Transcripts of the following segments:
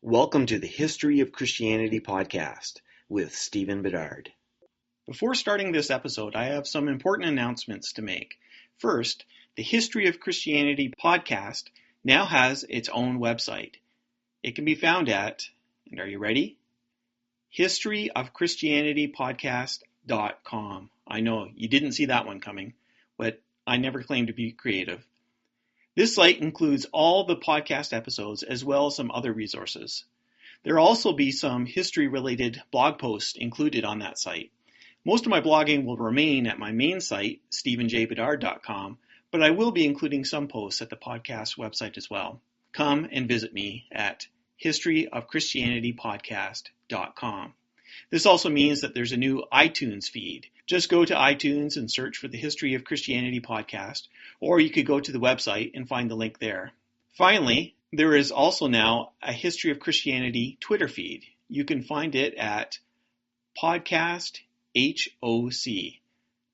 Welcome to the History of Christianity podcast with Stephen Bedard. Before starting this episode, I have some important announcements to make. First, the History of Christianity podcast now has its own website. It can be found at, and are you ready? historyofchristianitypodcast.com. I know you didn't see that one coming, but I never claimed to be creative. This site includes all the podcast episodes as well as some other resources. There will also be some history-related blog posts included on that site. Most of my blogging will remain at my main site, stephenjbedard.com, but I will be including some posts at the podcast website as well. Come and visit me at historyofchristianitypodcast.com. This also means that there's a new iTunes feed. Just go to iTunes and search for the History of Christianity podcast, or you could go to the website and find the link there. Finally, there is also now a History of Christianity Twitter feed. You can find it at podcast HOC.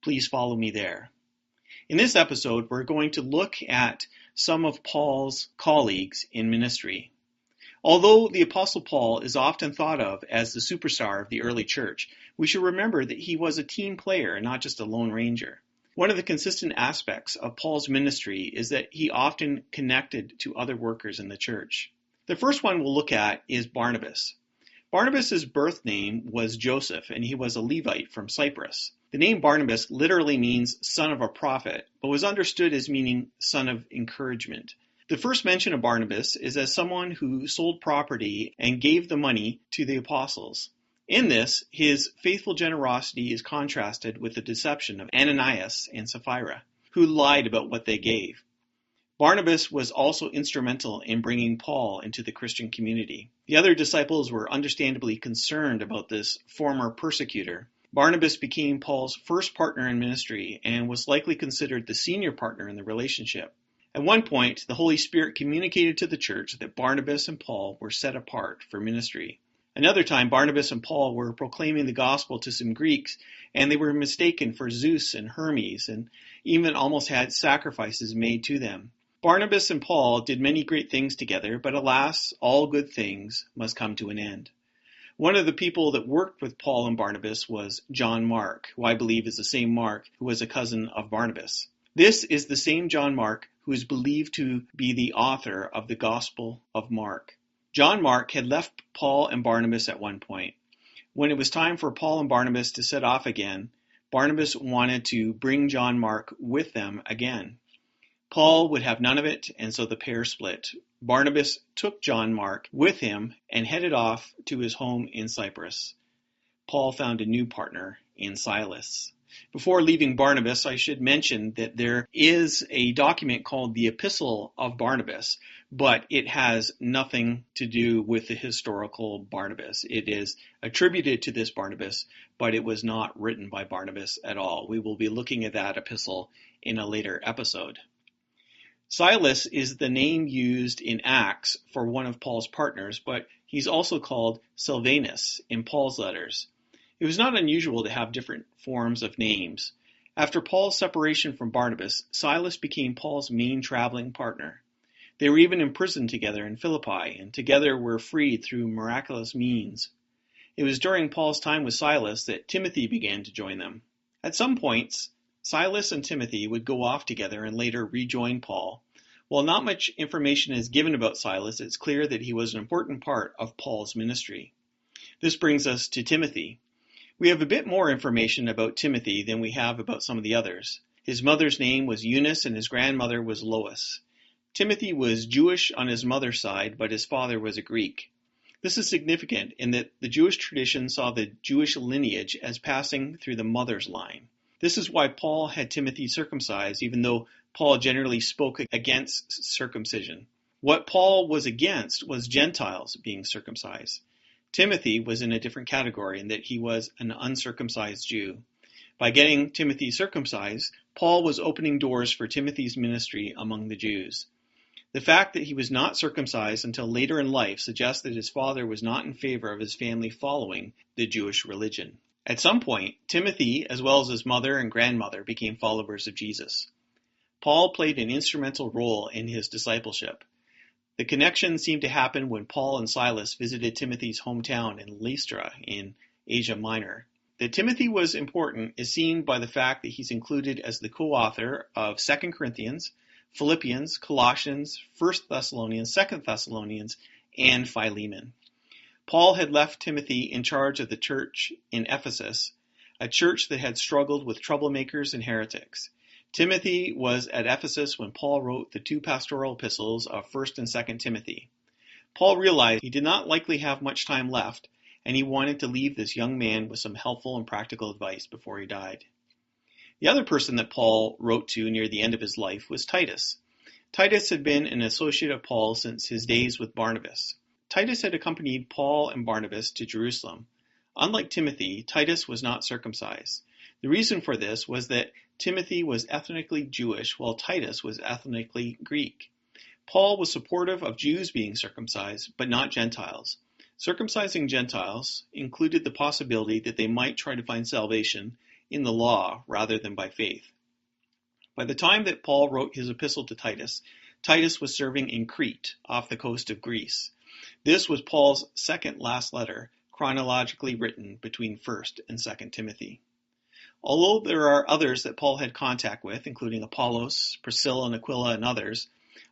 Please follow me there. In this episode, we're going to look at some of Paul's colleagues in ministry. Although the Apostle Paul is often thought of as the superstar of the early church, we should remember that he was a team player and not just a lone ranger. One of the consistent aspects of Paul's ministry is that he often connected to other workers in the church. The first one we'll look at is Barnabas. Barnabas' birth name was Joseph, and he was a Levite from Cyprus. The name Barnabas literally means son of a prophet, but was understood as meaning son of encouragement. The first mention of Barnabas is as someone who sold property and gave the money to the apostles. In this, his faithful generosity is contrasted with the deception of Ananias and Sapphira, who lied about what they gave. Barnabas was also instrumental in bringing Paul into the Christian community. The other disciples were understandably concerned about this former persecutor. Barnabas became Paul's first partner in ministry and was likely considered the senior partner in the relationship. At one point, the Holy Spirit communicated to the church that Barnabas and Paul were set apart for ministry. Another time, Barnabas and Paul were proclaiming the gospel to some Greeks, and they were mistaken for Zeus and Hermes, and even almost had sacrifices made to them. Barnabas and Paul did many great things together, but alas, all good things must come to an end. One of the people that worked with Paul and Barnabas was John Mark, who I believe is the same Mark who was a cousin of Barnabas. This is the same John Mark who is believed to be the author of the Gospel of Mark. John Mark had left Paul and Barnabas at one point. When it was time for Paul and Barnabas to set off again, Barnabas wanted to bring John Mark with them again. Paul would have none of it, and so the pair split. Barnabas took John Mark with him and headed off to his home in Cyprus. Paul found a new partner in Silas. Before leaving Barnabas, I should mention that there is a document called the Epistle of Barnabas, but it has nothing to do with the historical Barnabas. It is attributed to this Barnabas, but it was not written by Barnabas at all. We will be looking at that epistle in a later episode. Silas is the name used in Acts for one of Paul's partners, but he's also called Silvanus in Paul's letters. It was not unusual to have different forms of names. After Paul's separation from Barnabas, Silas became Paul's main traveling partner. They were even imprisoned together in Philippi, and together were freed through miraculous means. It was during Paul's time with Silas that Timothy began to join them. At some points, Silas and Timothy would go off together and later rejoin Paul. While not much information is given about Silas, it's clear that he was an important part of Paul's ministry. This brings us to Timothy. We have a bit more information about Timothy than we have about some of the others. His mother's name was Eunice and his grandmother was Lois. Timothy was Jewish on his mother's side, but his father was a Greek. This is significant in that the Jewish tradition saw the Jewish lineage as passing through the mother's line. This is why Paul had Timothy circumcised, even though Paul generally spoke against circumcision. What Paul was against was Gentiles being circumcised. Timothy was in a different category in that he was an uncircumcised Jew. By getting Timothy circumcised, Paul was opening doors for Timothy's ministry among the Jews. The fact that he was not circumcised until later in life suggests that his father was not in favor of his family following the Jewish religion. At some point, Timothy, as well as his mother and grandmother, became followers of Jesus. Paul played an instrumental role in his discipleship. The connection seemed to happen when Paul and Silas visited Timothy's hometown in Lystra in Asia Minor. That Timothy was important is seen by the fact that he's included as the co-author of 2 Corinthians, Philippians, Colossians, 1 Thessalonians, 2 Thessalonians, and Philemon. Paul had left Timothy in charge of the church in Ephesus, a church that had struggled with troublemakers and heretics. Timothy was at Ephesus when Paul wrote the 2 pastoral epistles of 1 and 2 Timothy. Paul realized he did not likely have much time left, and he wanted to leave this young man with some helpful and practical advice before he died. The other person that Paul wrote to near the end of his life was Titus. Titus had been an associate of Paul since his days with Barnabas. Titus had accompanied Paul and Barnabas to Jerusalem. Unlike Timothy, Titus was not circumcised. The reason for this was that Timothy was ethnically Jewish while Titus was ethnically Greek. Paul was supportive of Jews being circumcised, but not Gentiles. Circumcising Gentiles included the possibility that they might try to find salvation in the law rather than by faith. By the time that Paul wrote his epistle to Titus, Titus was serving in Crete off the coast of Greece. This was Paul's second last letter, chronologically written between 1st and 2nd Timothy. Although there are others that Paul had contact with, including Apollos, Priscilla and Aquila, and others,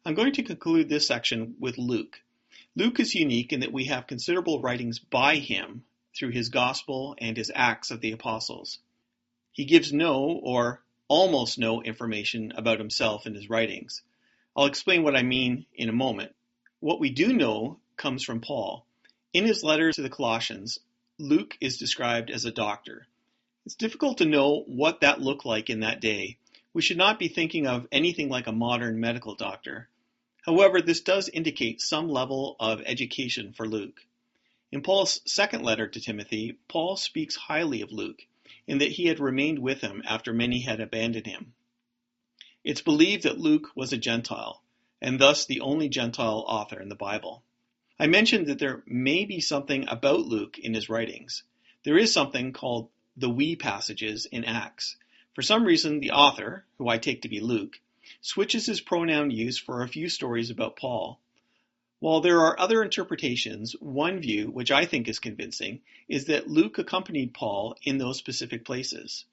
I'm going to conclude this section with Luke. Luke is unique in that we have considerable writings by him through his Gospel and his Acts of the Apostles. He gives no or almost no information about himself in his writings. I'll explain what I mean in a moment. What we do know comes from Paul. In his letter to the Colossians, Luke is described as a doctor. It's difficult to know what that looked like in that day. We should not be thinking of anything like a modern medical doctor. However, this does indicate some level of education for Luke. In Paul's second letter to Timothy, Paul speaks highly of Luke, in that he had remained with him after many had abandoned him. It's believed that Luke was a Gentile, and thus the only Gentile author in the Bible. I mentioned that there may be something about Luke in his writings. There is something called the we passages in Acts. For some reason, the author, who I take to be Luke, switches his pronoun use for a few stories about Paul. While there are other interpretations, one view, which I think is convincing, is that Luke accompanied Paul in those specific places.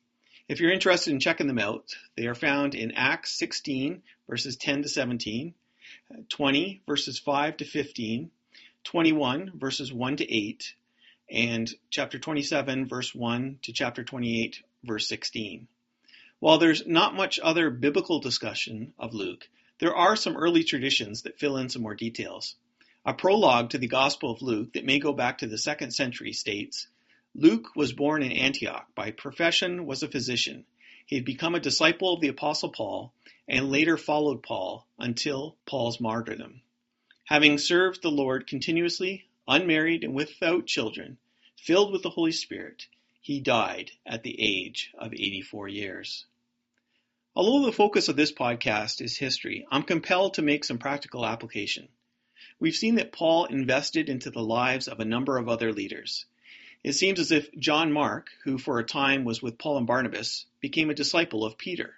If you're interested in checking them out, they are found in Acts 16, verses 10 to 17, 20, verses 5 to 15, 21, verses 1 to 8, and chapter 27, verse 1 to chapter 28, verse 16. While there's not much other biblical discussion of Luke, there are some early traditions that fill in some more details. A prologue to the Gospel of Luke that may go back to the 2nd century states, Luke was born in Antioch, by profession was a physician. He had become a disciple of the Apostle Paul, and later followed Paul until Paul's martyrdom. Having served the Lord continuously, unmarried and without children, filled with the Holy Spirit, he died at the age of 84 years. Although the focus of this podcast is history, I'm compelled to make some practical application. We've seen that Paul invested into the lives of a number of other leaders. It seems as if John Mark, who for a time was with Paul and Barnabas, became a disciple of Peter.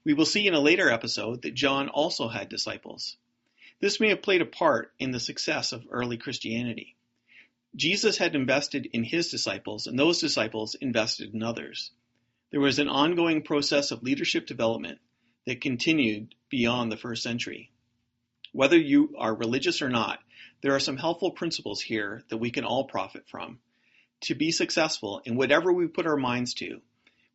We will see in a later episode that John also had disciples. This may have played a part in the success of early Christianity. Jesus had invested in his disciples, and those disciples invested in others. There was an ongoing process of leadership development that continued beyond the first century. Whether you are religious or not, there are some helpful principles here that we can all profit from. To be successful in whatever we put our minds to,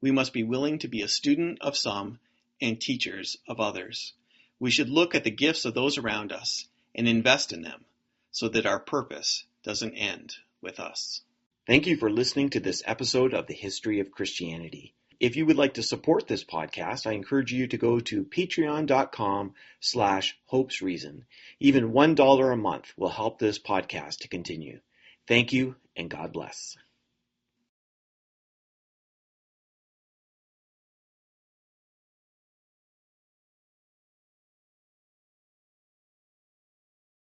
we must be willing to be a student of some and teachers of others. We should look at the gifts of those around us and invest in them so that our purpose doesn't end with us. Thank you for listening to this episode of the History of Christianity. If you would like to support this podcast, I encourage you to go to patreon.com/hopesreason. Even $1 a month will help this podcast to continue. Thank you, and God bless.